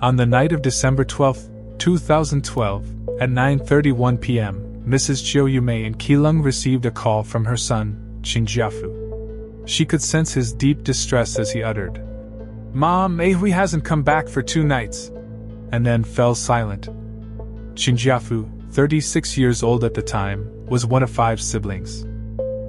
On the night of December 12, 2012, at 9:31 p.m., Mrs. Qiu Yumei in Keelung received a call from her son, Chen Jiafu. She could sense his deep distress as he uttered, "Mom, A-hui hasn't come back for 2 nights," and then fell silent. Chen Jiafu, 36 years old at the time, was one of 5 siblings.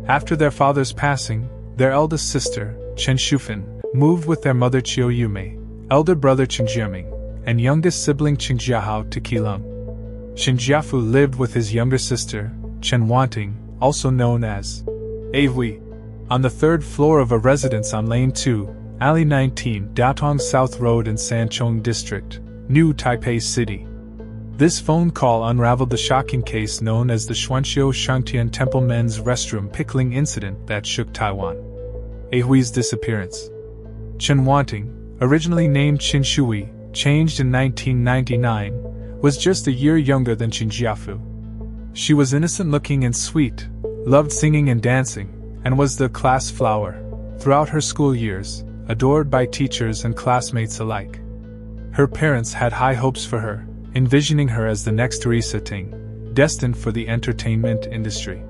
After their father's passing, their eldest sister, Chen Shufen, moved with their mother Qiu Yumei, elder brother Chen Jiaming, and youngest sibling Chen Jiahao to Keelung. Chen Jiafu lived with his younger sister, Chen Wanting, also known as A-hui, on the 3rd floor of a residence on Lane 2, Alley 19, Datong South Road in Sanchong District, New Taipei City. This phone call unraveled the shocking case known as the Xuanxiu Shangtian Temple Men's Restroom Pickling incident that shook Taiwan. A-hui's disappearance. Chen Wanting, originally named Chen Shui, changed in 1999, was just a year younger than Chen Jiafu. She was innocent-looking and sweet, loved singing and dancing, and was the class flower, throughout her school years, adored by teachers and classmates alike. Her parents had high hopes for her, envisioning her as the next Teresa Ting, destined for the entertainment industry.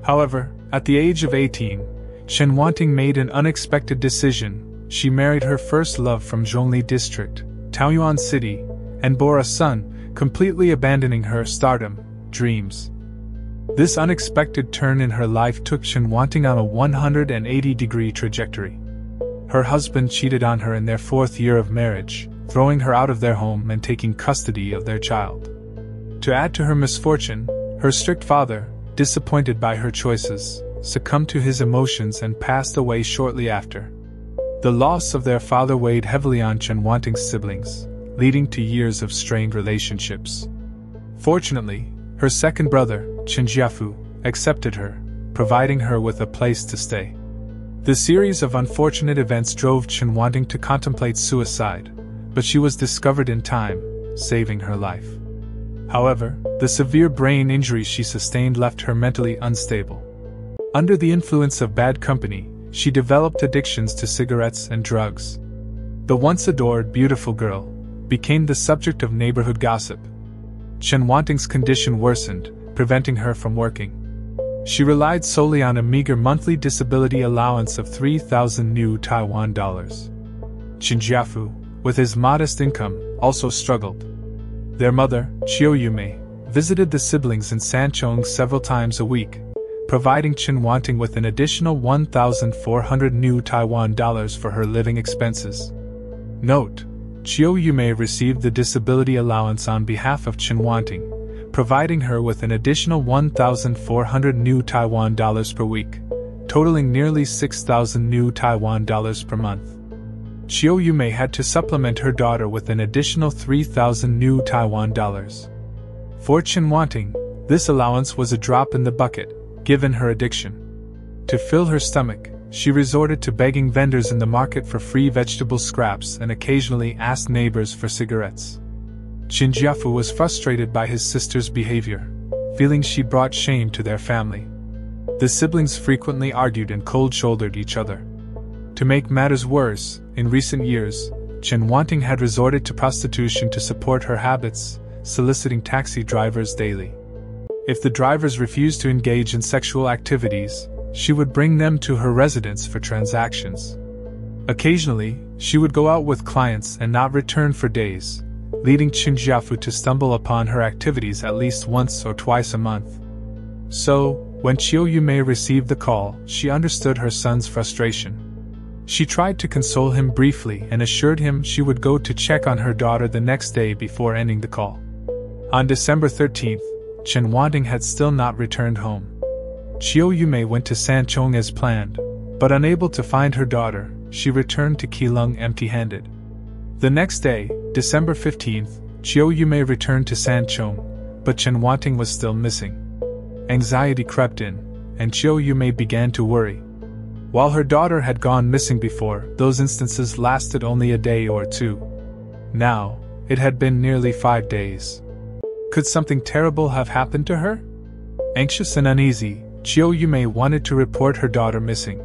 However, at the age of 18, Chen Wanting made an unexpected decision. She married her first love from Zhongli District, Taoyuan City, and bore a son, completely abandoning her stardom dreams. This unexpected turn in her life took Chen Wanting on a 180-degree trajectory. Her husband cheated on her in their 4th year of marriage, throwing her out of their home and taking custody of their child. To add to her misfortune, her strict father, disappointed by her choices, succumbed to his emotions and passed away shortly after. The loss of their father weighed heavily on Chen Wanting's siblings, leading to years of strained relationships. Fortunately, her second brother, Chen Jiafu, accepted her, providing her with a place to stay. The series of unfortunate events drove Chen Wanting to contemplate suicide, but she was discovered in time, saving her life. However, the severe brain injury she sustained left her mentally unstable. Under the influence of bad company, she developed addictions to cigarettes and drugs. The once adored beautiful girl became the subject of neighborhood gossip. Chen Wanting's condition worsened, preventing her from working. She relied solely on a meager monthly disability allowance of 3,000 new Taiwan dollars. Chen Jiafu, with his modest income, also struggled. Their mother, Qiu Yumei, visited the siblings in Sanchong several times a week, providing Chen Wanting with an additional 1,400 new Taiwan dollars for her living expenses. Note: Qiu Yumei received the disability allowance on behalf of Chen Wanting, providing her with an additional 1,400 new Taiwan dollars per week, totaling nearly 6,000 new Taiwan dollars per month. Qiu Yumei had to supplement her daughter with an additional 3,000 new Taiwan dollars. For Chen Wanting, this allowance was a drop in the bucket, given her addiction. To fill her stomach, she resorted to begging vendors in the market for free vegetable scraps and occasionally asked neighbors for cigarettes. Chen Jiafu was frustrated by his sister's behavior, feeling she brought shame to their family. The siblings frequently argued and cold-shouldered each other. To make matters worse, in recent years, Chen Wanting had resorted to prostitution to support her habits, soliciting taxi drivers daily. If the drivers refused to engage in sexual activities, she would bring them to her residence for transactions. Occasionally, she would go out with clients and not return for days, leading Chen Jiafu to stumble upon her activities at least once or twice a month. So, when Qiu Yumei received the call, she understood her son's frustration. She tried to console him briefly and assured him she would go to check on her daughter the next day before ending the call. On December 13th, Chen Wanting had still not returned home. Qiu Yumei went to Sanchong as planned, but unable to find her daughter, she returned to Keelung empty-handed. The next day, December 15th, Qiu Yumei returned to Sanchong, but Chen Wanting was still missing. Anxiety crept in, and Qiu Yumei began to worry. While her daughter had gone missing before, those instances lasted only a day or two. Now, it had been nearly 5 days. Could something terrible have happened to her? Anxious and uneasy, Qiu Yumei wanted to report her daughter missing.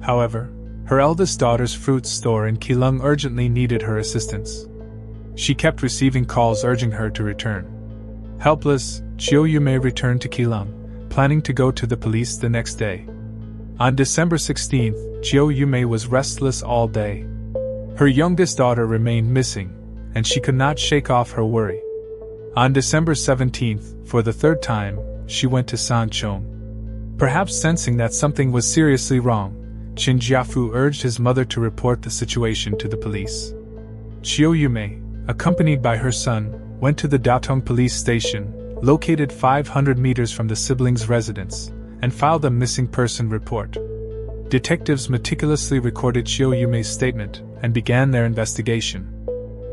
However, her eldest daughter's fruit store in Keelung urgently needed her assistance. She kept receiving calls urging her to return. Helpless, Qiu Yumei returned to Keelung, planning to go to the police the next day. On December 16th, Qiu Yumei was restless all day. Her youngest daughter remained missing, and she could not shake off her worry. On December 17th, for the third time, she went to Sanchong. Perhaps sensing that something was seriously wrong, Chen Jiafu urged his mother to report the situation to the police. Qiu Yumei, accompanied by her son, went to the Datong police station, located 500 meters from the siblings' residence, and filed a missing person report. Detectives meticulously recorded Qiu Yumei's statement and began their investigation.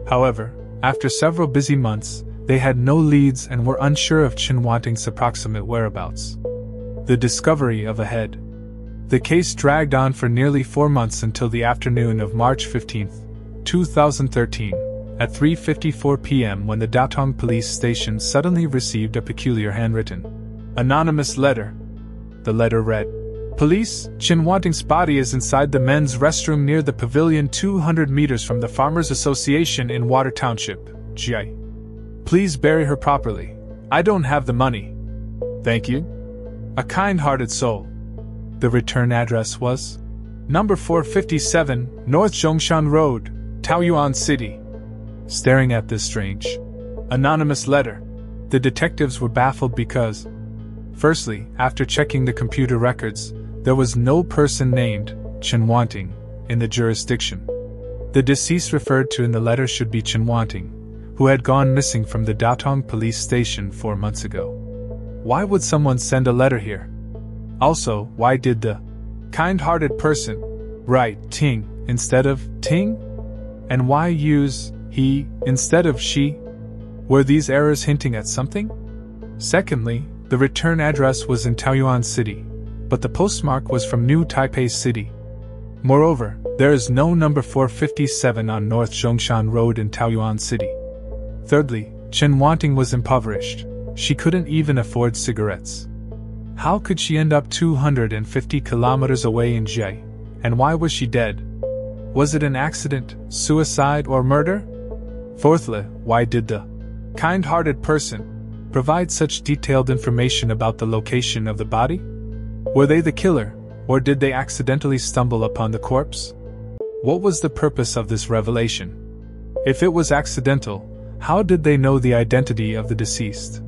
However, after several busy months, they had no leads and were unsure of Chen Wanting's approximate whereabouts. The discovery of a head. The case dragged on for nearly 4 months until the afternoon of March 15, 2013, at 3:54 p.m. when the Datong police station suddenly received a peculiar handwritten, anonymous letter. The letter read, "Police, Chen Wanting's body is inside the men's restroom near the pavilion 200 meters from the Farmers Association in Water Township, Jie. Please bury her properly. I don't have the money. Thank you. A kind-hearted soul." The return address was number 457, North Zhongshan Road, Taoyuan City. Staring at this strange, anonymous letter, the detectives were baffled because, firstly, after checking the computer records, there was no person named Chen Wanting in the jurisdiction. The deceased referred to in the letter should be Chen Wanting, who had gone missing from the Datong police station 4 months ago. Why would someone send a letter here? Also, why did the kind-hearted person write Ting instead of Ting? And why use he instead of she? Were these errors hinting at something? Secondly, the return address was in Taoyuan City, but the postmark was from New Taipei City. Moreover, there is no number 457 on North Zhongshan Road in Taoyuan City. Thirdly, Chen Wanting was impoverished. She couldn't even afford cigarettes. How could she end up 250 kilometers away in Jie? And why was she dead? Was it an accident, suicide, or murder? Fourthly, why did the kind-hearted person provide such detailed information about the location of the body? Were they the killer, or did they accidentally stumble upon the corpse? What was the purpose of this revelation? If it was accidental, how did they know the identity of the deceased?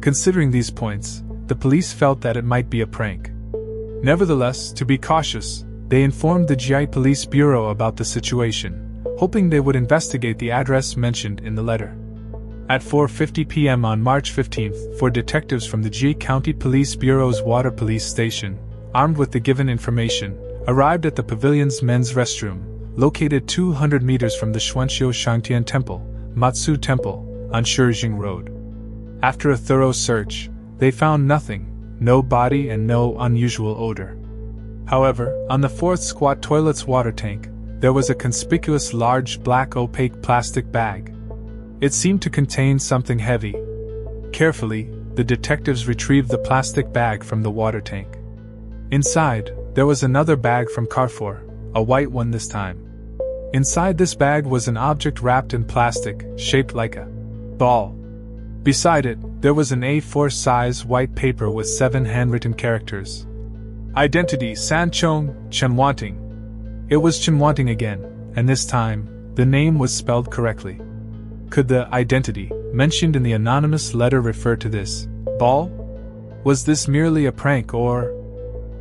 Considering these points, the police felt that it might be a prank. Nevertheless, to be cautious, they informed the Jie Police Bureau about the situation, hoping they would investigate the address mentioned in the letter. At 4:50 p.m. on March 15th, 4 detectives from the Jie County Police Bureau's Water Police Station, armed with the given information, arrived at the pavilion's men's restroom, located 200 meters from the Xuanxiu Shangtian Temple, Matsu Temple, on Shijing Road. After a thorough search, they found nothing, no body and no unusual odor. However, on the 4th squat toilet's water tank, there was a conspicuous large black opaque plastic bag. It seemed to contain something heavy. Carefully, the detectives retrieved the plastic bag from the water tank. Inside, there was another bag from Carrefour, a white one this time. Inside this bag was an object wrapped in plastic, shaped like a ball. Beside it, there was an A4 size white paper with 7 handwritten characters. Identity: Sanchong, Chen Wanting. It was Chen Wanting again, and this time, the name was spelled correctly. Could the identity mentioned in the anonymous letter refer to this ball? Was this merely a prank or?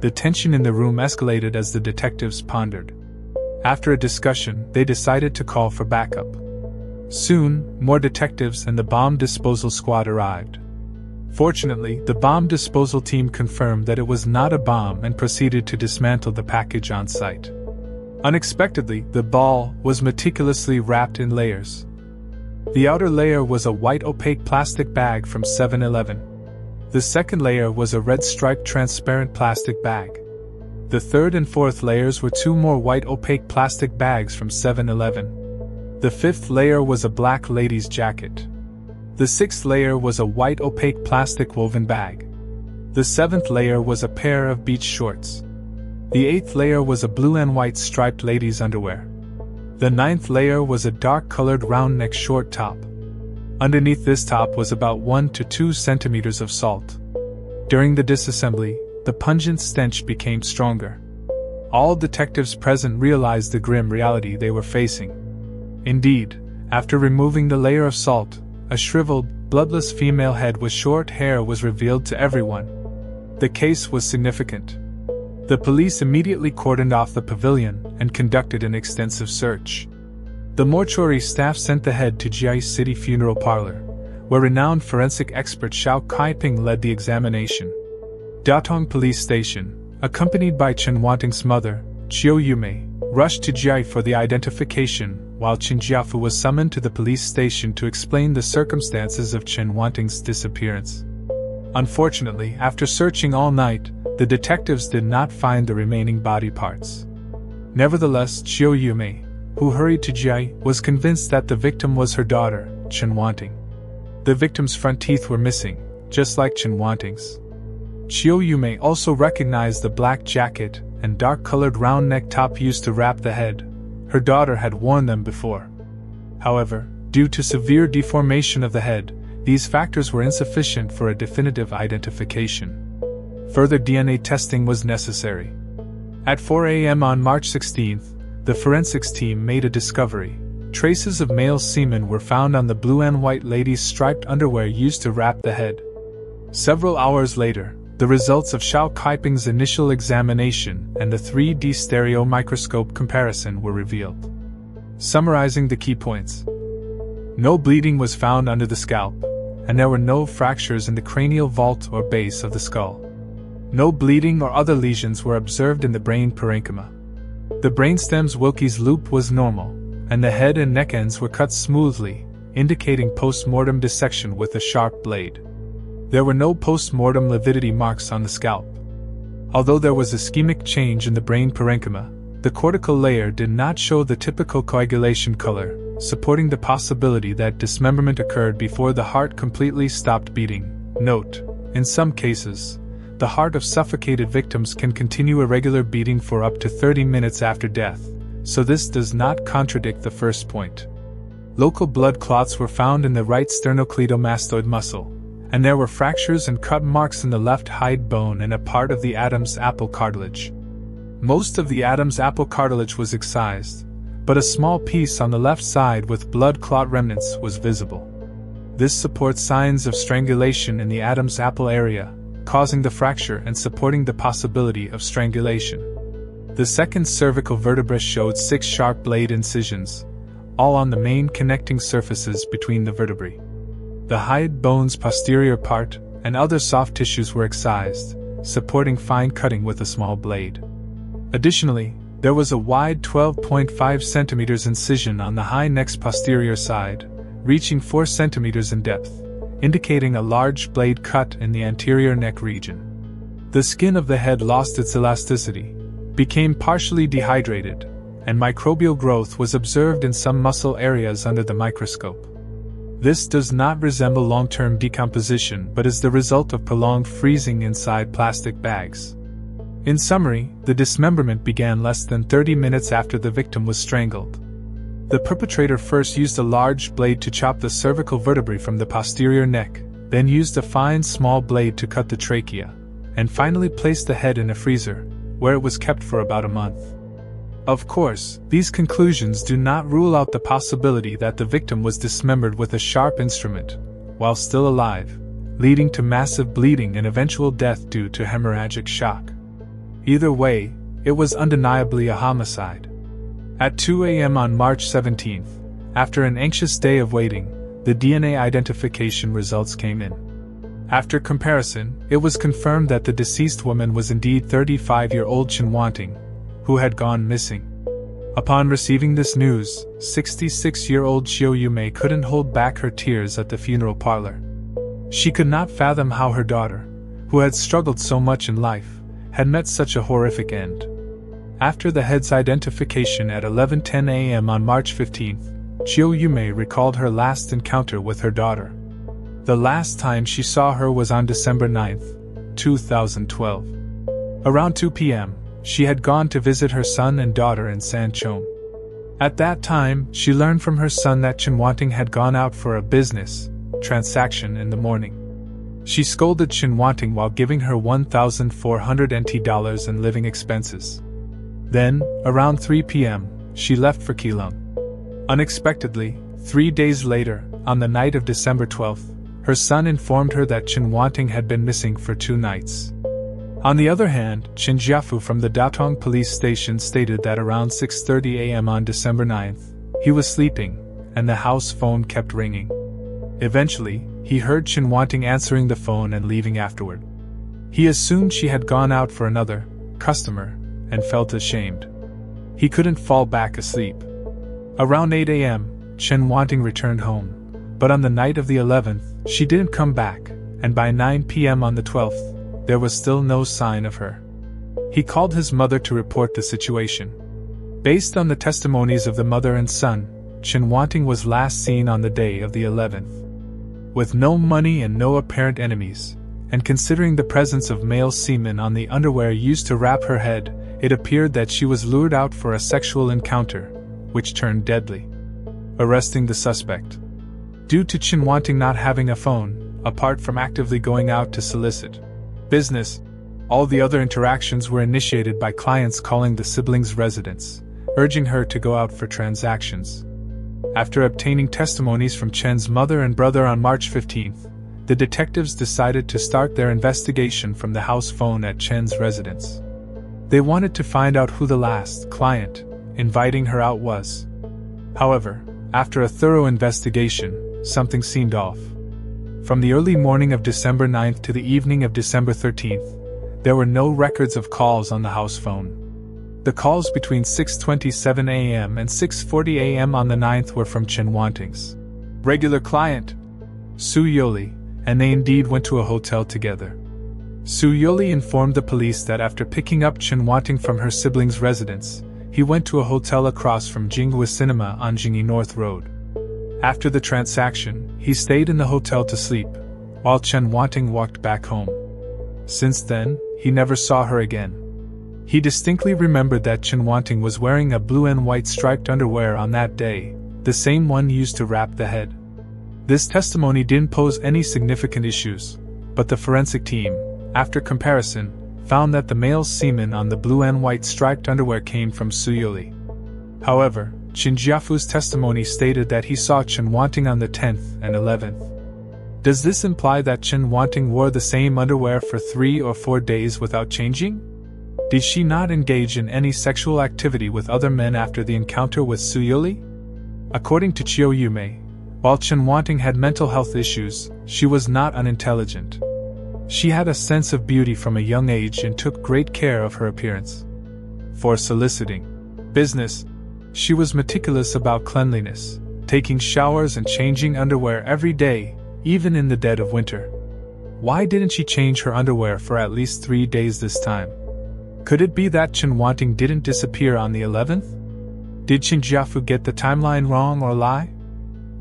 The tension in the room escalated as the detectives pondered. After a discussion, they decided to call for backup. Soon, more detectives and the bomb disposal squad arrived. Fortunately, the bomb disposal team confirmed that it was not a bomb and proceeded to dismantle the package on site. Unexpectedly, the ball was meticulously wrapped in layers. The outer layer was a white opaque plastic bag from 7-Eleven. The second layer was a red striped transparent plastic bag. The third and fourth layers were 2 more white opaque plastic bags from 7-Eleven. The fifth layer was a black lady's jacket. The sixth layer was a white opaque plastic woven bag. The seventh layer was a pair of beach shorts. The eighth layer was a blue and white striped lady's underwear. The ninth layer was a dark-colored round-neck short top. Underneath this top was about 1 to 2 centimeters of salt. During the disassembly, the pungent stench became stronger. All detectives present realized the grim reality they were facing. Indeed, after removing the layer of salt, a shriveled, bloodless female head with short hair was revealed to everyone. The case was significant. The police immediately cordoned off the pavilion and conducted an extensive search. The mortuary staff sent the head to Jiai City Funeral Parlor, where renowned forensic expert Xiao led the examination. Datong Police Station, accompanied by Chen Wanting's mother, Qiu Yumei, rushed to Jiai for the identification, while Chen Jiafu was summoned to the police station to explain the circumstances of Chen Wanting's disappearance. Unfortunately, after searching all night, the detectives did not find the remaining body parts. Nevertheless, Qiu Yumei, who hurried to Jiai, was convinced that the victim was her daughter, Chen Wanting. The victim's front teeth were missing, just like Chen Wanting's. Qiu Yumei also recognized the black jacket and dark-colored round neck top used to wrap the head. Her daughter had worn them before. However, due to severe deformation of the head, these factors were insufficient for a definitive identification. Further DNA testing was necessary. At 4 a.m. on March 16th, the forensics team made a discovery. Traces of male semen were found on the blue and white lady's striped underwear used to wrap the head. Several hours later, the results of Xiao Kaiping's initial examination and the 3D stereo microscope comparison were revealed. Summarizing the key points. No bleeding was found under the scalp, and there were no fractures in the cranial vault or base of the skull. No bleeding or other lesions were observed in the brain parenchyma. The brainstem's Wilkie's loop was normal, and the head and neck ends were cut smoothly, indicating post-mortem dissection with a sharp blade. There were no post-mortem lividity marks on the scalp. Although there was ischemic change in the brain parenchyma, the cortical layer did not show the typical coagulation color, supporting the possibility that dismemberment occurred before the heart completely stopped beating. Note: in some cases, the heart of suffocated victims can continue irregular beating for up to 30 minutes after death, so this does not contradict the first point. Local blood clots were found in the right sternocleidomastoid muscle, and there were fractures and cut marks in the left hide bone and a part of the Adam's apple cartilage. Most of the Adam's apple cartilage was excised, but a small piece on the left side with blood clot remnants was visible. This supports signs of strangulation in the Adam's apple area, causing the fracture and supporting the possibility of strangulation. The second cervical vertebra showed 6 sharp blade incisions, all on the main connecting surfaces between the vertebrae. The hide bone's posterior part and other soft tissues were excised, supporting fine cutting with a small blade. Additionally, there was a wide 12.5 centimeters incision on the high neck's posterior side, reaching 4 centimeters in depth, indicating a large blade cut in the anterior neck region. The skin of the head lost its elasticity, became partially dehydrated, and microbial growth was observed in some muscle areas under the microscope. This does not resemble long-term decomposition but is the result of prolonged freezing inside plastic bags. In summary, the dismemberment began less than 30 minutes after the victim was strangled. The perpetrator first used a large blade to chop the cervical vertebrae from the posterior neck, then used a fine small blade to cut the trachea, and finally placed the head in a freezer, where it was kept for about a month. Of course, these conclusions do not rule out the possibility that the victim was dismembered with a sharp instrument, while still alive, leading to massive bleeding and eventual death due to hemorrhagic shock. Either way, it was undeniably a homicide. At 2 a.m. on March 17th, after an anxious day of waiting, the DNA identification results came in. After comparison, it was confirmed that the deceased woman was indeed 35-year-old Chen Wanting, who had gone missing. Upon receiving this news, 66-year-old Qiu Yumei couldn't hold back her tears at the funeral parlor. She could not fathom how her daughter, who had struggled so much in life, had met such a horrific end. After the head's identification at 11:10 a.m. on March 15th, Qiu Yumei recalled her last encounter with her daughter. The last time she saw her was on December 9th, 2012. Around 2 p.m., she had gone to visit her son and daughter in Sanchong. At that time, she learned from her son that Chen Wanting had gone out for a business transaction in the morning. She scolded Chen Wanting while giving her 1,400 NT dollars in living expenses. Then, around 3 p.m., she left for Keelung. Unexpectedly, 3 days later, on the night of December 12th, her son informed her that Chen Wanting had been missing for 2 nights. On the other hand, Chen Jiafu from the Datong police station stated that around 6:30 a.m. on December 9th, he was sleeping, and the house phone kept ringing. Eventually, he heard Chen Wanting answering the phone and leaving afterward. He assumed she had gone out for another customer and felt ashamed. He couldn't fall back asleep. Around 8 a.m., Chen Wanting returned home, but on the night of the 11th, she didn't come back, and by 9 p.m. on the 12th, there was still no sign of her. He called his mother to report the situation. Based on the testimonies of the mother and son, Chen Wanting was last seen on the day of the 11th. With no money and no apparent enemies, and considering the presence of male semen on the underwear used to wrap her head, it appeared that she was lured out for a sexual encounter, which turned deadly. Arresting the suspect. Due to Chen Wanting not having a phone, apart from actively going out to solicit business, all the other interactions were initiated by clients calling the siblings' residence, urging her to go out for transactions. After obtaining testimonies from Chen's mother and brother on March 15th, the detectives decided to start their investigation from the house phone at Chen's residence. They wanted to find out who the last client inviting her out was. However, after a thorough investigation, something seemed off. From the early morning of December 9th to the evening of December 13th, there were no records of calls on the house phone. The calls between 6:27 a.m. and 6:40 a.m. on the 9th were from Chen Wanting's regular client, Su Yoli, and they indeed went to a hotel together. Su Yoli informed the police that after picking up Chen Wanting from her sibling's residence, he went to a hotel across from Jinghua Cinema on Jingyi North Road. After the transaction, he stayed in the hotel to sleep, while Chen Wanting walked back home. Since then, he never saw her again. He distinctly remembered that Chen Wanting was wearing a blue and white striped underwear on that day, the same one used to wrap the head. This testimony didn't pose any significant issues, but the forensic team, after comparison, found that the male semen on the blue and white striped underwear came from Su Yoli. However, Chen Jiafu's testimony stated that he saw Chen Wanting on the 10th and 11th. Does this imply that Chen Wanting wore the same underwear for 3 or 4 days without changing? Did she not engage in any sexual activity with other men after the encounter with Su Yoli? According to Qiu Yumei, while Chen Wanting had mental health issues, she was not unintelligent. She had a sense of beauty from a young age and took great care of her appearance. For soliciting business, she was meticulous about cleanliness, taking showers and changing underwear every day, even in the dead of winter. Why didn't she change her underwear for at least 3 days this time? Could it be that Chen Wanting didn't disappear on the 11th? Did Chen Jiafu get the timeline wrong or lie?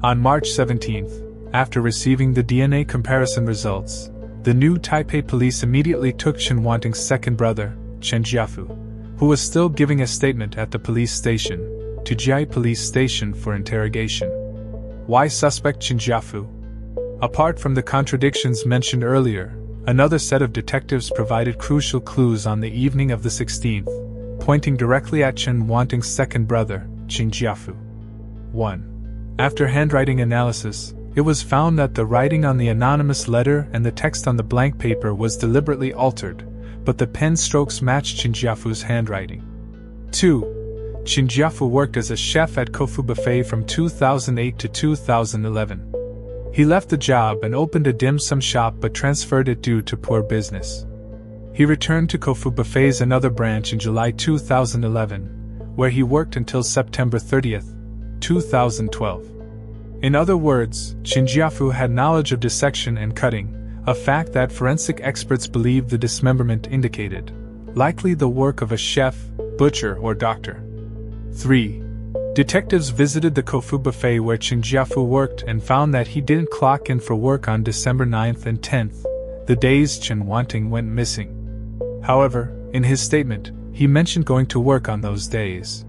On March 17th, after receiving the DNA comparison results, the new Taipei police immediately took Chen Wanting's second brother, Chen Jiafu, who was still giving a statement at the police station, to Jiai Police Station for interrogation. Why suspect Chen Jiafu? Apart from the contradictions mentioned earlier, another set of detectives provided crucial clues on the evening of the 16th, pointing directly at Chen Wanting's second brother, Chen Jiafu. 1. After handwriting analysis, it was found that the writing on the anonymous letter and the text on the blank paper was deliberately altered, but the pen strokes matched Chen Jiafu's handwriting. 2. Chen Jiafu worked as a chef at Kofu Buffet from 2008 to 2011. He left the job and opened a dim sum shop but transferred it due to poor business. He returned to Kofu Buffet's another branch in July 2011, where he worked until September 30th, 2012. In other words, Chen Jiafu had knowledge of dissection and cutting, a fact that forensic experts believe the dismemberment indicated, likely the work of a chef, butcher, or doctor. 3. Detectives visited the Kofu Buffet where Chen Jiafu worked and found that he didn't clock in for work on December 9th and 10th, the days Chen Wanting went missing. However, in his statement, he mentioned going to work on those days.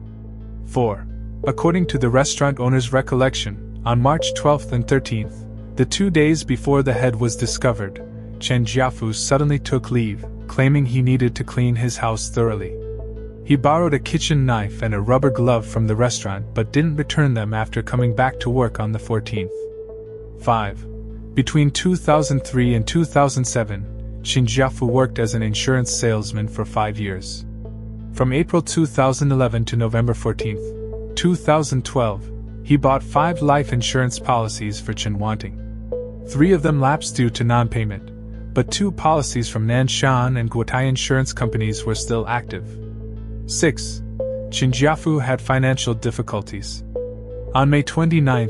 4. According to the restaurant owner's recollection, on March 12th and 13th, the 2 days before the head was discovered, Chen Jiafu suddenly took leave, claiming he needed to clean his house thoroughly. He borrowed a kitchen knife and a rubber glove from the restaurant but didn't return them after coming back to work on the 14th. 5. Between 2003 and 2007, Chen Jiafu worked as an insurance salesman for 5 years. From April 2011 to November 14, 2012, he bought 5 life insurance policies for Chen Wanting. 3 of them lapsed due to non-payment, but 2 policies from Nanshan and Guotai insurance companies were still active. 6. Chen Jiafu had financial difficulties. On May 29,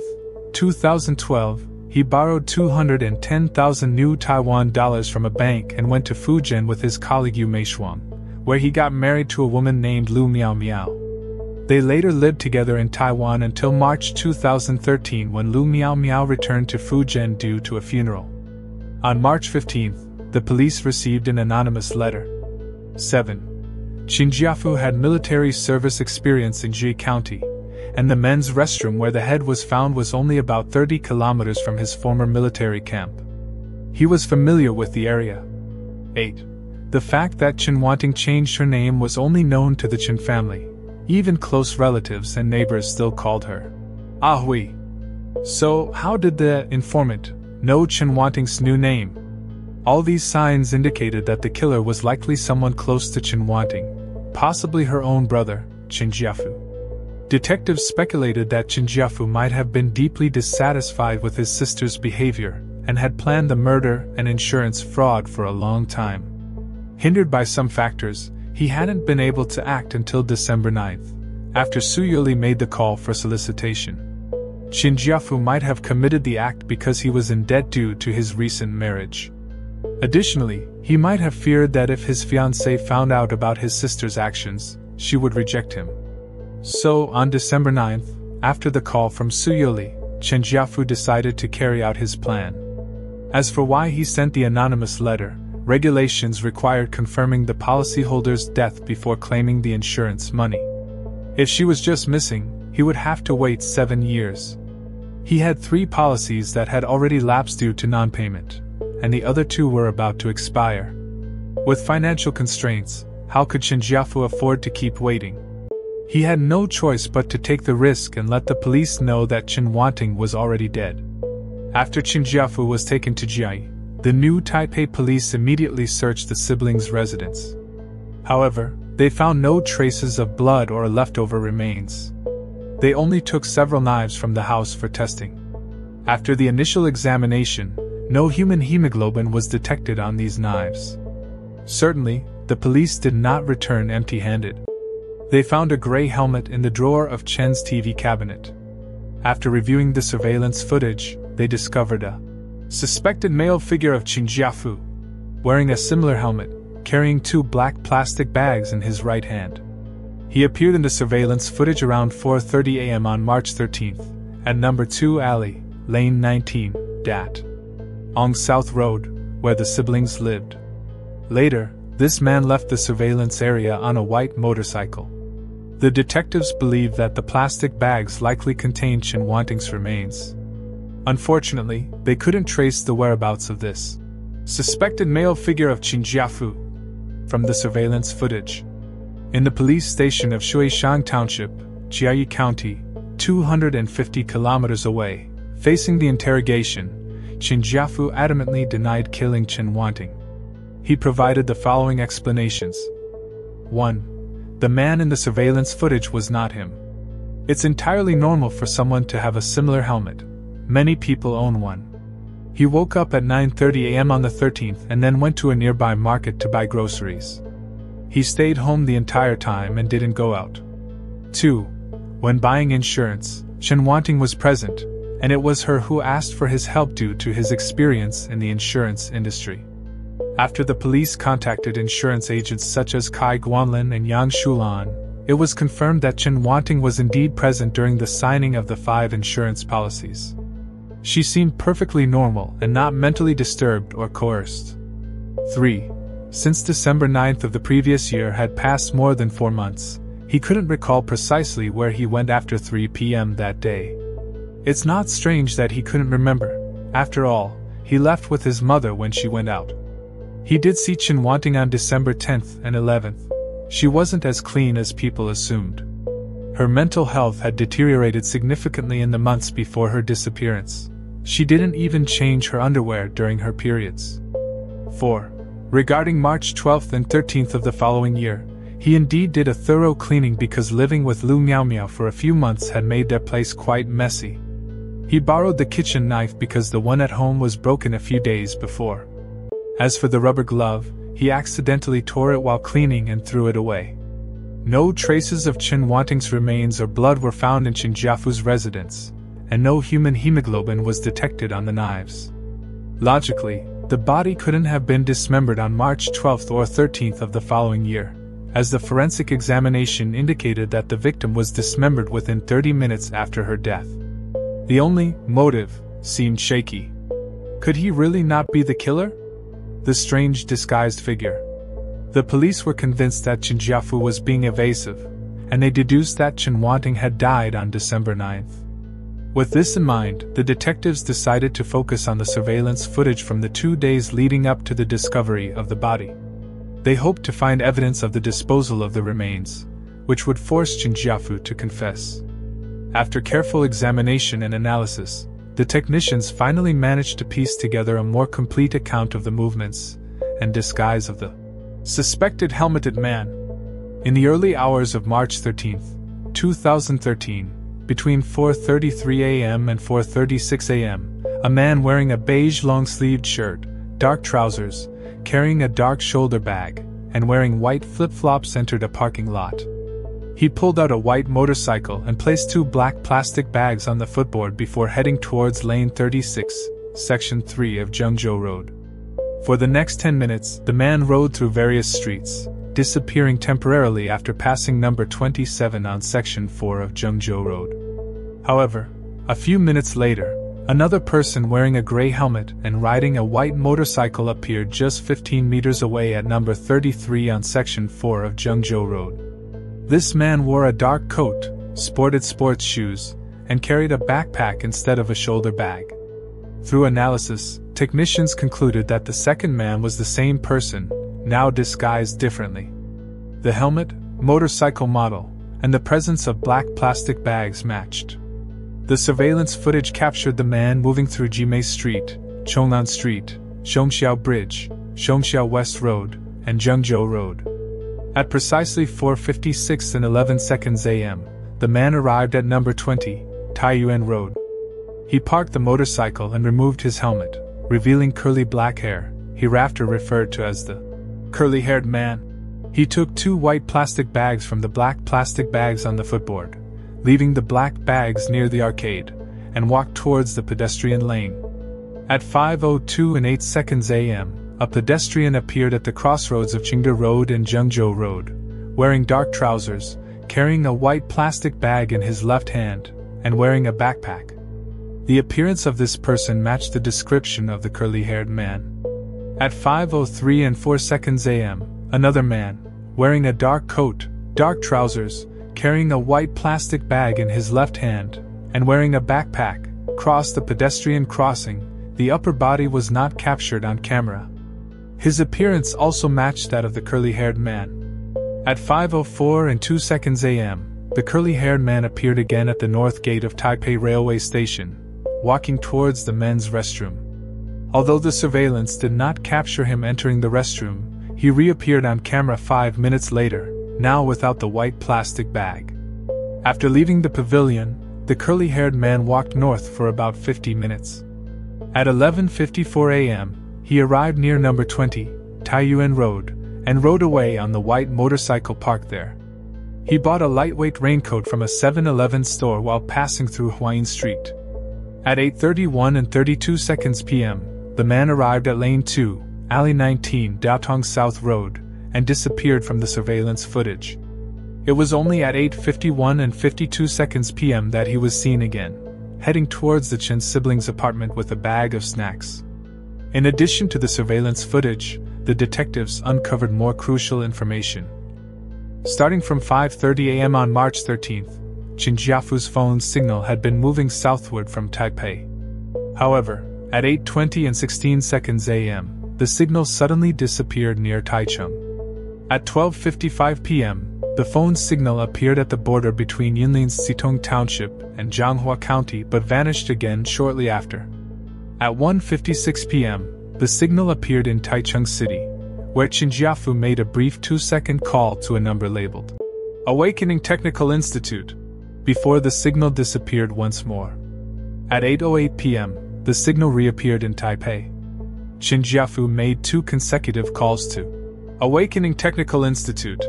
2012, he borrowed 210,000 new Taiwan dollars from a bank and went to Fujian with his colleague Yu Meishuang, where he got married to a woman named Lu Miao Miao. They later lived together in Taiwan until March 2013 when Lu Miao Miao returned to Fujian due to a funeral. On March 15, the police received an anonymous letter. 7. Chen Jiafu had military service experience in Ji County, and the men's restroom where the head was found was only about 30 kilometers from his former military camp. He was familiar with the area. 8. The fact that Chen Wanting changed her name was only known to the Chen family. Even close relatives and neighbors still called her A-hui. So, how did the informant know Chen Wanting's new name? All these signs indicated that the killer was likely someone close to Chen Wanting, possibly her own brother, Chen Jiafu. Detectives speculated that Chen Jiafu might have been deeply dissatisfied with his sister's behavior and had planned the murder and insurance fraud for a long time. Hindered by some factors, he hadn't been able to act until December 9th, after Suyuli made the call for solicitation. Chen Jiafu might have committed the act because he was in debt due to his recent marriage. Additionally, he might have feared that if his fiancée found out about his sister's actions, she would reject him. So, on December 9th, after the call from Suyuli, Chen Jiafu decided to carry out his plan. As for why he sent the anonymous letter, regulations required confirming the policyholder's death before claiming the insurance money. If she was just missing, he would have to wait 7 years. He had 3 policies that had already lapsed due to non-payment, and the other 2 were about to expire. With financial constraints, how could Chen Jiafu afford to keep waiting? He had no choice but to take the risk and let the police know that Chen Wanting was already dead. After Chen Jiafu was taken to Jiai, the new Taipei police immediately searched the siblings' residence. However, they found no traces of blood or leftover remains. They only took several knives from the house for testing. After the initial examination, no human hemoglobin was detected on these knives. Certainly, the police did not return empty-handed. They found a gray helmet in the drawer of Chen's TV cabinet. After reviewing the surveillance footage, they discovered a suspected male figure of Chen Jiafu, wearing a similar helmet, carrying 2 black plastic bags in his right hand. He appeared in the surveillance footage around 4:30 a.m. on March 13th, at number 2 Alley, Lane 19, Datong South Road, where the siblings lived. Later, this man left the surveillance area on a white motorcycle. The detectives believed that the plastic bags likely contained Chen Wanting's remains. Unfortunately, they couldn't trace the whereabouts of this suspected male figure of Chen Jiafu from the surveillance footage. In the police station of Shuishang Township, Jiayi County, 250 kilometers away, facing the interrogation, Chen Jiafu adamantly denied killing Chen Wanting. He provided the following explanations. 1. The man in the surveillance footage was not him. It's entirely normal for someone to have a similar helmet. Many people own one. He woke up at 9:30 a.m. on the 13th and then went to a nearby market to buy groceries. He stayed home the entire time and didn't go out. 2. When buying insurance, Chen Wanting was present, and it was her who asked for his help due to his experience in the insurance industry. After the police contacted insurance agents such as Kai Guanlin and Yang Shulan, it was confirmed that Chen Wanting was indeed present during the signing of the 5 insurance policies. She seemed perfectly normal and not mentally disturbed or coerced. 3. Since December 9th of the previous year had passed more than 4 months, He couldn't recall precisely where he went after 3 p.m. that day. It's not strange that he couldn't remember. After all, he left with his mother when she went out. He did see Chen Wanting on December 10th and 11th. She wasn't as clean as people assumed. Her mental health had deteriorated significantly in the months before her disappearance. She didn't even change her underwear during her periods. 4. Regarding March 12th and 13th of the following year, he indeed did a thorough cleaning because living with Lu Miao for a few months had made their place quite messy. He borrowed the kitchen knife because the one at home was broken a few days before. As for the rubber glove, he accidentally tore it while cleaning and threw it away. No traces of Chen Wanting's remains or blood were found in Chen Jiafu's residence, and no human hemoglobin was detected on the knives. Logically, the body couldn't have been dismembered on March 12th or 13th of the following year, as the forensic examination indicated that the victim was dismembered within 30 minutes after her death. The only motive seemed shaky. Could he really not be the killer? The strange disguised figure. The police were convinced that Chen Jiafu was being evasive, and they deduced that Chen Wanting had died on December 9th. With this in mind, the detectives decided to focus on the surveillance footage from the 2 days leading up to the discovery of the body. They hoped to find evidence of the disposal of the remains, which would force Chen Jiafu to confess. After careful examination and analysis, the technicians finally managed to piece together a more complete account of the movements and disguise of the suspected helmeted man. In the early hours of March 13, 2013, between 4:33 a.m. and 4:36 a.m., a man wearing a beige long-sleeved shirt, dark trousers, carrying a dark shoulder bag, and wearing white flip-flops entered a parking lot. He pulled out a white motorcycle and placed 2 black plastic bags on the footboard before heading towards lane 36, section 3 of Zhengzhou Road. For the next 10 minutes, the man rode through various streets, disappearing temporarily after passing number 27 on section 4 of Zhengzhou Road. However, a few minutes later, another person wearing a gray helmet and riding a white motorcycle appeared just 15 meters away at number 33 on section 4 of Zhengzhou Road. This man wore a dark coat, sported sports shoes, and carried a backpack instead of a shoulder bag. Through analysis, technicians concluded that the second man was the same person, now disguised differently. The helmet, motorcycle model, and the presence of black plastic bags matched. The surveillance footage captured the man moving through Jimei Street, Chong'an Street, Xuanxiu Bridge, Xuanxiu West Road, and Zhengzhou Road. At precisely 4:56 and 11 seconds a.m., the man arrived at number 20, Taiyuan Road. He parked the motorcycle and removed his helmet, revealing curly black hair, hereafter referred to as the curly-haired man. He took 2 white plastic bags from the black plastic bags on the footboard, leaving the black bags near the arcade, and walked towards the pedestrian lane. At 5:02 and 8 seconds a.m., a pedestrian appeared at the crossroads of Qingde Road and Zhengzhou Road, wearing dark trousers, carrying a white plastic bag in his left hand, and wearing a backpack. The appearance of this person matched the description of the curly-haired man. At 5:03 and 4 seconds a.m., another man, wearing a dark coat, dark trousers, carrying a white plastic bag in his left hand, and wearing a backpack, crossed the pedestrian crossing. The upper body was not captured on camera. His appearance also matched that of the curly-haired man. At 5:04 and 2 seconds a.m., the curly-haired man appeared again at the north gate of Taipei Railway Station, walking towards the men's restroom. Although the surveillance did not capture him entering the restroom, he reappeared on camera 5 minutes later, now without the white plastic bag. After leaving the pavilion, the curly-haired man walked north for about 50 minutes. At 11:54 a.m., he arrived near number 20, Taiyuan Road, and rode away on the white motorcycle parked there. He bought a lightweight raincoat from a 7-Eleven store while passing through Huayin Street. At 8:31 and 32 seconds p.m., the man arrived at Lane 2, Alley 19, Datong South Road, and disappeared from the surveillance footage. It was only at 8:51 and 52 seconds p.m. that he was seen again, heading towards the Chen siblings' apartment with a bag of snacks. In addition to the surveillance footage, the detectives uncovered more crucial information. Starting from 5:30 a.m. on March 13th, Chen Jiafu's phone signal had been moving southward from Taipei. However, at 8:20 and 16 seconds a.m., the signal suddenly disappeared near Taichung. At 12:55 p.m., the phone signal appeared at the border between Yunlin's Xitong Township and Jianghua County but vanished again shortly after. At 1:56 p.m., the signal appeared in Taichung City, where Chen Jiafu made a brief 2-second call to a number labeled Awakening Technical Institute, before the signal disappeared once more. At 8:08 p.m., the signal reappeared in Taipei. Chen Jiafu made 2 consecutive calls to Awakening Technical Institute,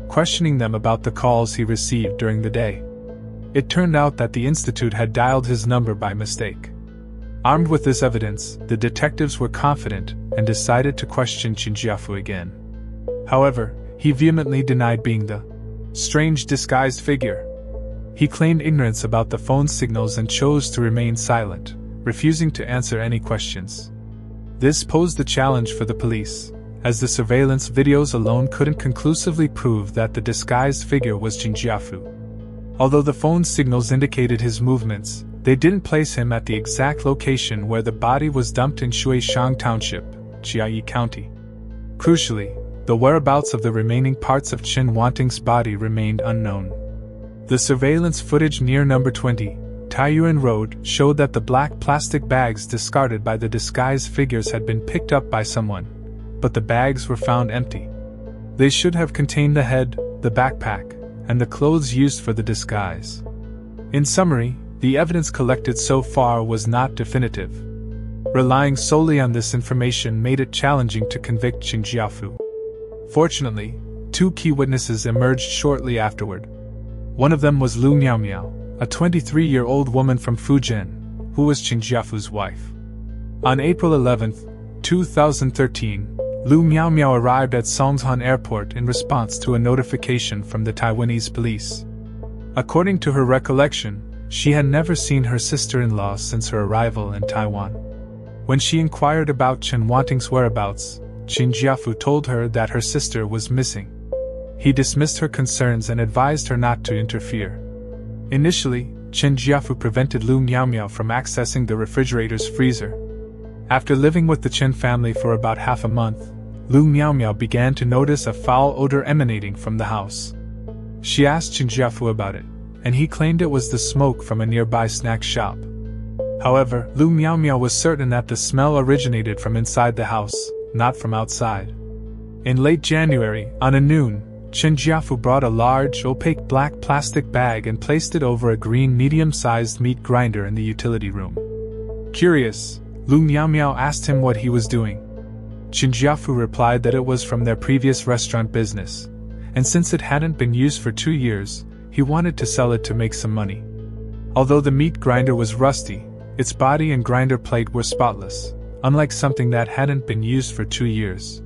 questioning them about the calls he received during the day. It turned out that the institute had dialed his number by mistake. Armed with this evidence, the detectives were confident and decided to question Chen Jiafu again. However, he vehemently denied being the strange disguised figure. He claimed ignorance about the phone signals and chose to remain silent, refusing to answer any questions. This posed a challenge for the police, as the surveillance videos alone couldn't conclusively prove that the disguised figure was Chen Jiafu. Although the phone signals indicated his movements, they didn't place him at the exact location where the body was dumped in Shuishang Township, Chiayi County. Crucially, the whereabouts of the remaining parts of Chen Wanting's body remained unknown. The surveillance footage near number 20, Taiyuan Road, showed that the black plastic bags discarded by the disguised figures had been picked up by someone, but the bags were found empty. They should have contained the head, the backpack, and the clothes used for the disguise. In summary, the evidence collected so far was not definitive. Relying solely on this information made it challenging to convict Chen Jiafu. Fortunately, 2 key witnesses emerged shortly afterward. One of them was Lu Miaomiao, a 23-year-old woman from Fujian, who was Chen Jiafu's wife. On April 11, 2013, Lu Miaomiao arrived at Songzhan Airport in response to a notification from the Taiwanese police. According to her recollection, she had never seen her sister-in-law since her arrival in Taiwan. When she inquired about Chen Wanting's whereabouts, Chen Jiafu told her that her sister was missing. He dismissed her concerns and advised her not to interfere. Initially, Chen Jiafu prevented Lu Miaomiao from accessing the refrigerator's freezer. After living with the Chen family for about half a month, Lu Miaomiao began to notice a foul odor emanating from the house. She asked Chen Jiafu about it, and he claimed it was the smoke from a nearby snack shop. However, Lu Miaomiao was certain that the smell originated from inside the house, not from outside. In late January, on a noon, Chen Jiafu brought a large, opaque black plastic bag and placed it over a green medium-sized meat grinder in the utility room. Curious, Lu Miaomiao asked him what he was doing. Chen Jiafu replied that it was from their previous restaurant business, and since it hadn't been used for 2 years, he wanted to sell it to make some money. Although the meat grinder was rusty, its body and grinder plate were spotless, unlike something that hadn't been used for 2 years.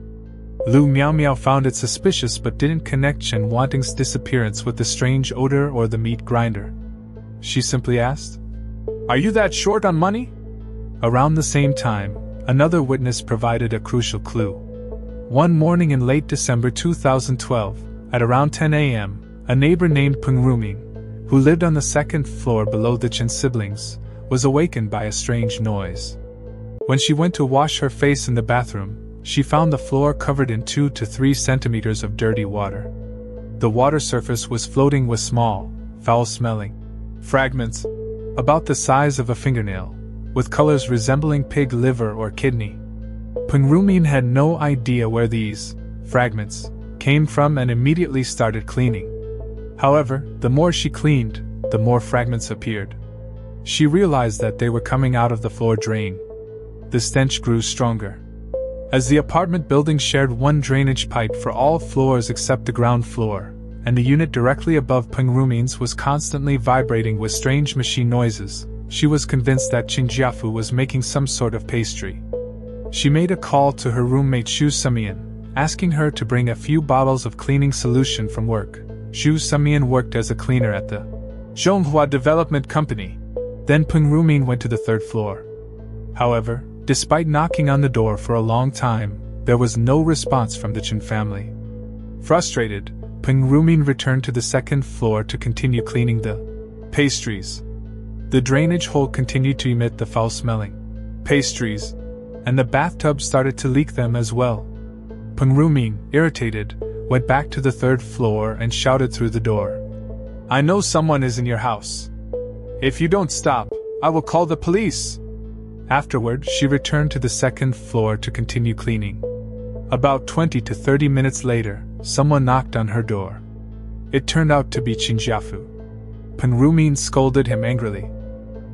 Lu Miaomiao found it suspicious but didn't connect Chen Wanting's disappearance with the strange odor or the meat grinder. She simply asked, "Are you that short on money?" Around the same time, another witness provided a crucial clue. One morning in late December 2012, at around 10 a.m., a neighbor named Peng Ruming, who lived on the second floor below the Chen siblings, was awakened by a strange noise. When she went to wash her face in the bathroom, she found the floor covered in 2 to 3 centimeters of dirty water. The water surface was floating with small, foul-smelling fragments, about the size of a fingernail, with colors resembling pig liver or kidney. Peng Ruming had no idea where these fragments came from and immediately started cleaning. However, the more she cleaned, the more fragments appeared. She realized that they were coming out of the floor drain. The stench grew stronger. As the apartment building shared one drainage pipe for all floors except the ground floor, and the unit directly above Peng Ruming's was constantly vibrating with strange machine noises, she was convinced that Chen Jiafu was making some sort of pastry. She made a call to her roommate Qiu Yumei, asking her to bring a few bottles of cleaning solution from work. Qiu Yumei worked as a cleaner at the Zhonghua Development Company. Then Peng Ruming went to the 3rd floor. However, despite knocking on the door for a long time, there was no response from the Chen family. Frustrated, Peng Rumin returned to the second floor to continue cleaning the pastries. The drainage hole continued to emit the foul-smelling pastries, and the bathtub started to leak them as well. Peng Rumin, irritated, went back to the third floor and shouted through the door, "I know someone is in your house. If you don't stop, I will call the police." Afterward, she returned to the second floor to continue cleaning. About 20 to 30 minutes later, someone knocked on her door. It turned out to be Chen Jiafu. Peng Rumin scolded him angrily.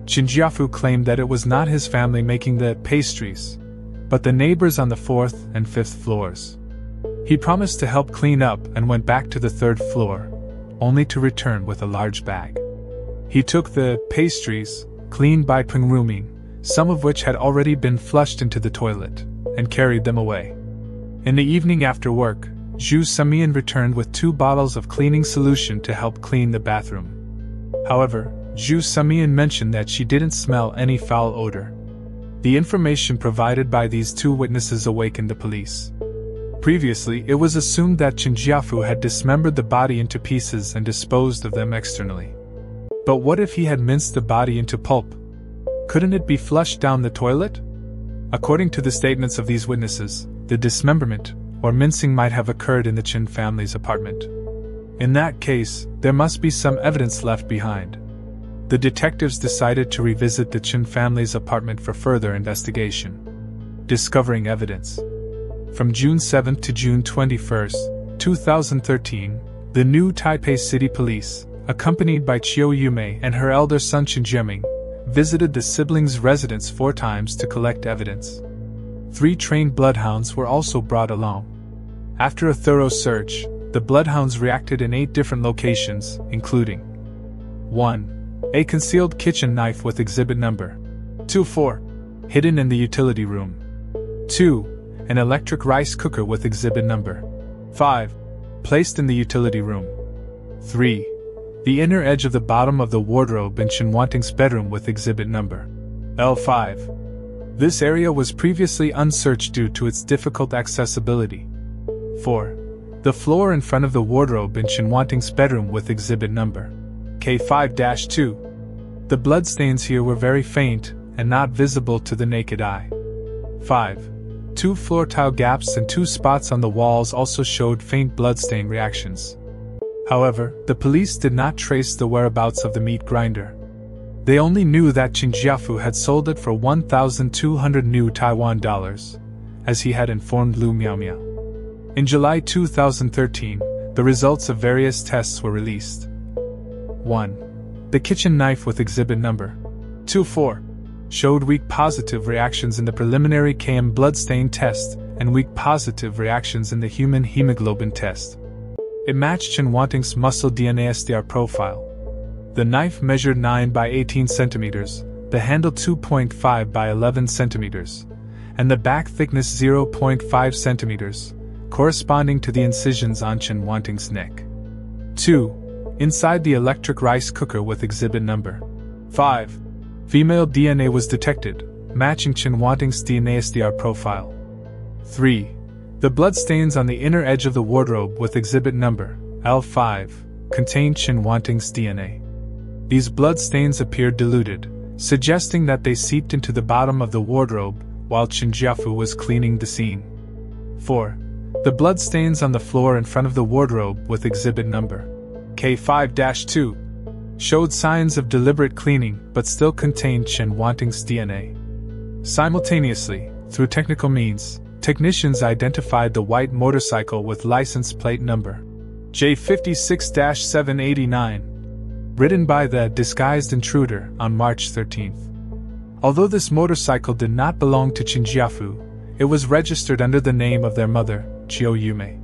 Chen Jiafu claimed that it was not his family making the pastries, but the neighbors on the 4th and 5th floors. He promised to help clean up and went back to the 3rd floor, only to return with a large bag. He took the pastries, cleaned by Peng Rumin, some of which had already been flushed into the toilet, and carried them away. In the evening after work, Zhu Semian returned with 2 bottles of cleaning solution to help clean the bathroom. However, Zhu Semian mentioned that she didn't smell any foul odor. The information provided by these 2 witnesses awakened the police. Previously, it was assumed that Chen Jiafu had dismembered the body into pieces and disposed of them externally. But what if he had minced the body into pulp? Couldn't it be flushed down the toilet? According to the statements of these witnesses, the dismemberment, or mincing, might have occurred in the Chen family's apartment. In that case, there must be some evidence left behind. The detectives decided to revisit the Chen family's apartment for further investigation. Discovering evidence. From June 7 to June 21, 2013, the new Taipei City Police, accompanied by Qiu Yumei and her elder son Chen Jiaming, visited the siblings' residence 4 times to collect evidence. 3 trained bloodhounds were also brought along. After a thorough search, the bloodhounds reacted in 8 different locations, including 1. A concealed kitchen knife with exhibit number 24, hidden in the utility room. 2. An electric rice cooker with exhibit number 5, placed in the utility room. 3. The inner edge of the bottom of the wardrobe in Chen Wanting's bedroom with exhibit number L5. This area was previously unsearched due to its difficult accessibility. 4. The floor in front of the wardrobe in Chen Wanting's bedroom with exhibit number K5-2. The bloodstains here were very faint and not visible to the naked eye. 5. 2 floor tile gaps and 2 spots on the walls also showed faint bloodstain reactions. However, the police did not trace the whereabouts of the meat grinder. They only knew that Chen Jiafu had sold it for 1,200 new Taiwan dollars, as he had informed Lu Miaomiao. In July 2013, the results of various tests were released. 1. The kitchen knife with exhibit number 24 showed weak positive reactions in the preliminary KM bloodstain test and weak positive reactions in the human hemoglobin test. It matched Chen Wanting's muscle DNA SDR profile. The knife measured 9 by 18 centimeters, the handle 2.5 by 11 centimeters, and the back thickness 0.5 centimeters, corresponding to the incisions on Chen Wanting's neck. 2. Inside the electric rice cooker with exhibit number 5, female DNA was detected, matching Chen Wanting's DNA SDR profile. 3. The bloodstains on the inner edge of the wardrobe with exhibit number L5 contained Chen Wanting's DNA. These bloodstains appeared diluted, suggesting that they seeped into the bottom of the wardrobe while Chen Jiafu was cleaning the scene. 4. The bloodstains on the floor in front of the wardrobe with exhibit number K5-2 showed signs of deliberate cleaning but still contained Chen Wanting's DNA. Simultaneously, through technical means, technicians identified the white motorcycle with license plate number J56-789, ridden by the disguised intruder on March 13th. Although this motorcycle did not belong to Chen Jiafu, it was registered under the name of their mother, Qiu Yumei.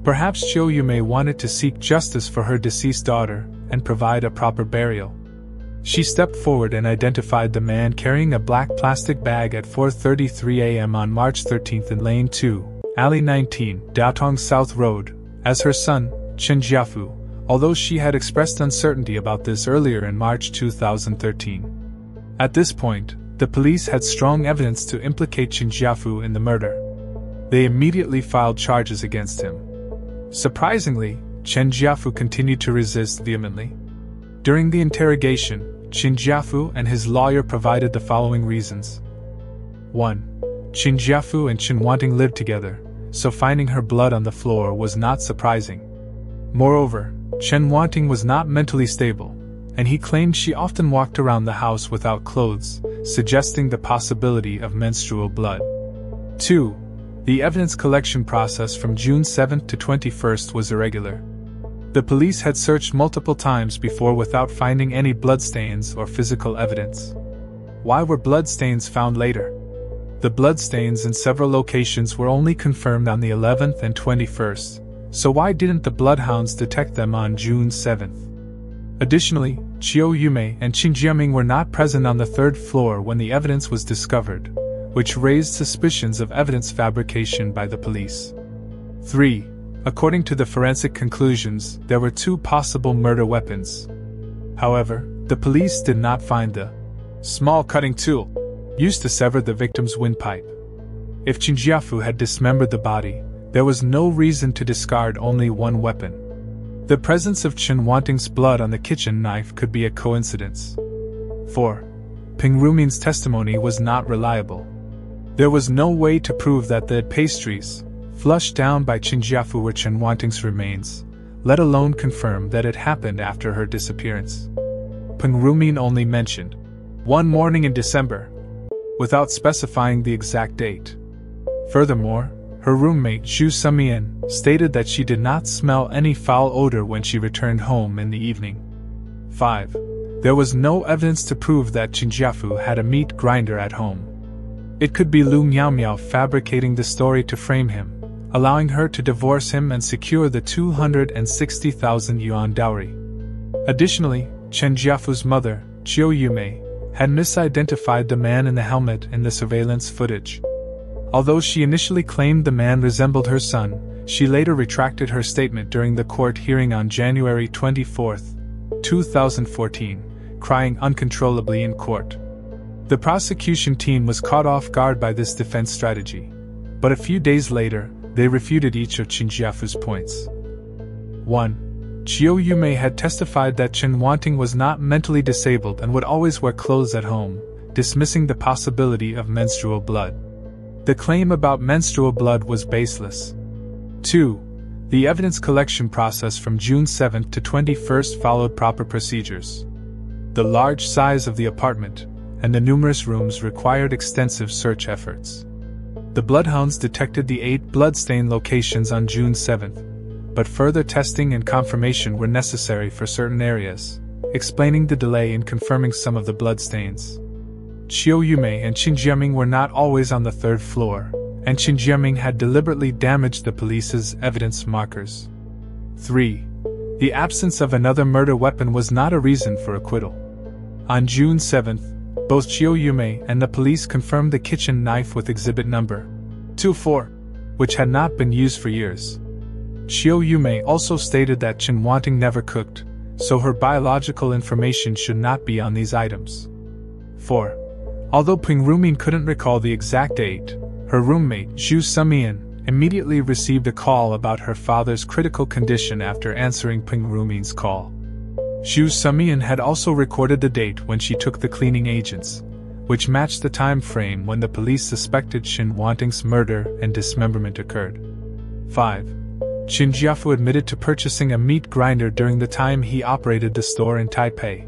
Perhaps Qiu Yumei wanted to seek justice for her deceased daughter and provide a proper burial. She stepped forward and identified the man carrying a black plastic bag at 4:33 a.m. on March 13th in Lane 2, Alley 19, Datong South Road, as her son, Chen Jiafu, although she had expressed uncertainty about this earlier in March 2013. At this point, the police had strong evidence to implicate Chen Jiafu in the murder. They immediately filed charges against him. Surprisingly, Chen Jiafu continued to resist vehemently. During the interrogation, Chen Jiafu and his lawyer provided the following reasons. 1. Chen Jiafu and Chen Wanting lived together, so finding her blood on the floor was not surprising. Moreover, Chen Wanting was not mentally stable, and he claimed she often walked around the house without clothes, suggesting the possibility of menstrual blood. 2. The evidence collection process from June 7 to 21 was irregular. The police had searched multiple times before without finding any bloodstains or physical evidence. Why were bloodstains found later? The bloodstains in several locations were only confirmed on the 11th and 21st, so why didn't the bloodhounds detect them on June 7th? Additionally, Qiu Yumei and Chen Jiaming were not present on the third floor when the evidence was discovered, which raised suspicions of evidence fabrication by the police. 3. According to the forensic conclusions, there were 2 possible murder weapons. However, the police did not find the small cutting tool used to sever the victim's windpipe. If Chen Jiafu had dismembered the body, there was no reason to discard only one weapon. The presence of Chen Wanting's blood on the kitchen knife could be a coincidence. 4. Ping Rumin's testimony was not reliable. There was no way to prove that the pastries flushed down by Chen Jiafu were Chen Wanting's remains, let alone confirm that it happened after her disappearance. Ping Rumin only mentioned one morning in December, without specifying the exact date. Furthermore, her roommate Xu Semian stated that she did not smell any foul odor when she returned home in the evening. 5. There was no evidence to prove that Chen Jiafu had a meat grinder at home. It could be Lu Miao fabricating the story to frame him, allowing her to divorce him and secure the 260,000 yuan dowry. Additionally, Chen Jiafu's mother, Qiu Yumei, had misidentified the man in the helmet in the surveillance footage. Although she initially claimed the man resembled her son, she later retracted her statement during the court hearing on January 24, 2014, crying uncontrollably in court. The prosecution team was caught off guard by this defense strategy, but a few days later, they refuted each of Chen Jiafu's points. 1. Qiu Yumei had testified that Chen Wanting was not mentally disabled and would always wear clothes at home, dismissing the possibility of menstrual blood. The claim about menstrual blood was baseless. 2. The evidence collection process from June 7 to 21 followed proper procedures. The large size of the apartment and the numerous rooms required extensive search efforts. The bloodhounds detected the 8 bloodstain locations on June 7, but further testing and confirmation were necessary for certain areas, explaining the delay in confirming some of the bloodstains. Qiu Yumei and Chen Jiaming were not always on the third floor, and Chen Jiaming had deliberately damaged the police's evidence markers. 3. The absence of another murder weapon was not a reason for acquittal. On June 7, both Qiu Yumei and the police confirmed the kitchen knife with exhibit number 24, which had not been used for years. Qiu Yumei also stated that Chen Wanting never cooked, so her biological information should not be on these items. 4. Although Ping Rumin couldn't recall the exact date, her roommate, Xu Semian, immediately received a call about her father's critical condition after answering Ping Rumin's call. Xu Semian had also recorded the date when she took the cleaning agents, which matched the time frame when the police suspected Chen Wanting's murder and dismemberment occurred. 5. Chen Jiafu admitted to purchasing a meat grinder during the time he operated the store in Taipei.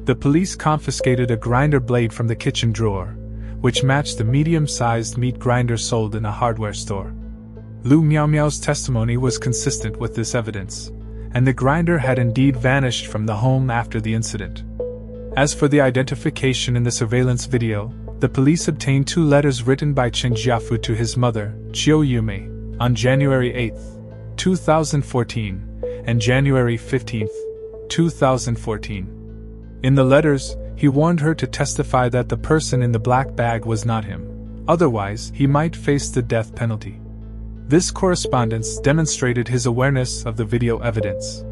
The police confiscated a grinder blade from the kitchen drawer, which matched the medium-sized meat grinder sold in a hardware store. Lu Miao's testimony was consistent with this evidence, and the grinder had indeed vanished from the home after the incident. As for the identification in the surveillance video, the police obtained 2 letters written by Chen Jiafu to his mother, Qiu Yumei, on January 8, 2014, and January 15, 2014. In the letters, he warned her to testify that the person in the black bag was not him, otherwise he might face the death penalty. This correspondence demonstrated his awareness of the video evidence.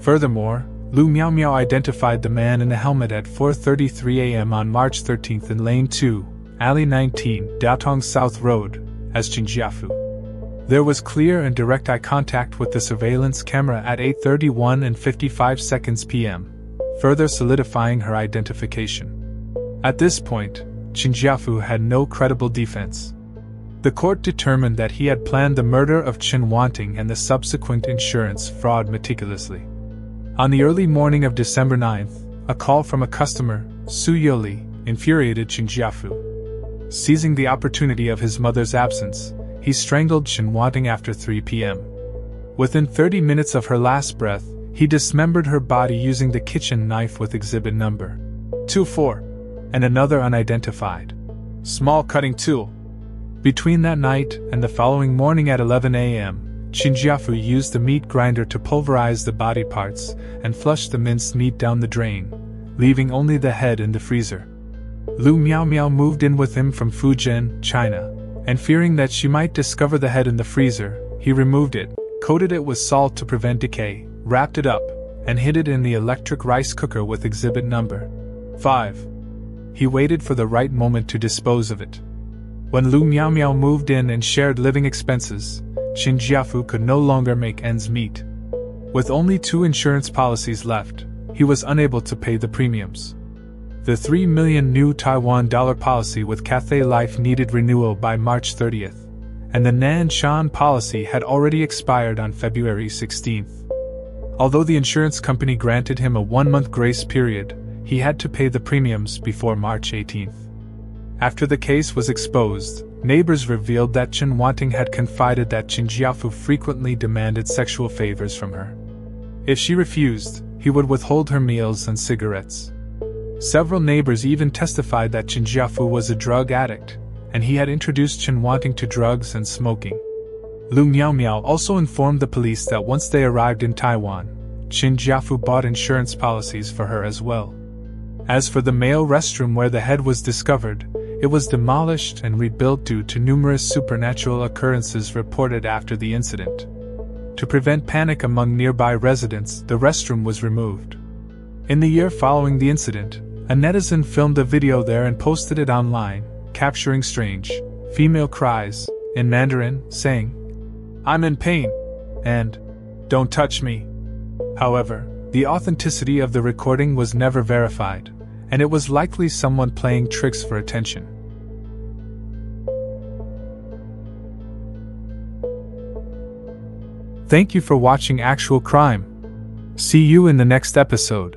Furthermore, Lu Miao identified the man in the helmet at 4:33 a.m. on March 13 in Lane 2, Alley 19, Datong South Road, as Chen Jiafu. There was clear and direct eye contact with the surveillance camera at 8:31 and 55 seconds p.m., further solidifying her identification. At this point, Chen Jiafu had no credible defense. The court determined that he had planned the murder of Chen Wanting and the subsequent insurance fraud meticulously. On the early morning of December 9th, a call from a customer, Su Yoli, infuriated Chen Jiafu. Seizing the opportunity of his mother's absence, he strangled Chen Wanting after 3 p.m. Within 30 minutes of her last breath, he dismembered her body using the kitchen knife with exhibit number 24 and another unidentified small cutting tool. Between that night and the following morning at 11 a.m., Chen Jiafu used the meat grinder to pulverize the body parts and flush the minced meat down the drain, leaving only the head in the freezer. Lu Miao Miao moved in with him from Fujian, China, and fearing that she might discover the head in the freezer, he removed it, coated it with salt to prevent decay, wrapped it up, and hid it in the electric rice cooker with exhibit number 5. He waited for the right moment to dispose of it. When Lu Miao Miao moved in and shared living expenses, Chen Jiafu could no longer make ends meet. With only 2 insurance policies left, he was unable to pay the premiums. The 3 million new Taiwan dollar policy with Cathay Life needed renewal by March 30th, and the Nanshan policy had already expired on February 16th. Although the insurance company granted him a 1-month grace period, he had to pay the premiums before March 18th. After the case was exposed, neighbors revealed that Chen Wanting had confided that Chen Jiafu frequently demanded sexual favors from her. If she refused, he would withhold her meals and cigarettes. Several neighbors even testified that Chen Jiafu was a drug addict, and he had introduced Chen Wanting to drugs and smoking. Lu Miao Miao also informed the police that once they arrived in Taiwan, Chen Jiafu bought insurance policies for her as well. As for the male restroom where the head was discovered, it was demolished and rebuilt due to numerous supernatural occurrences reported after the incident. To prevent panic among nearby residents, the restroom was removed. In the year following the incident, a netizen filmed a video there and posted it online, capturing strange, female cries, in Mandarin, saying, "I'm in pain," and "Don't touch me." However, the authenticity of the recording was never verified, and it was likely someone playing tricks for attention. Thank you for watching Actual Crime. See you in the next episode.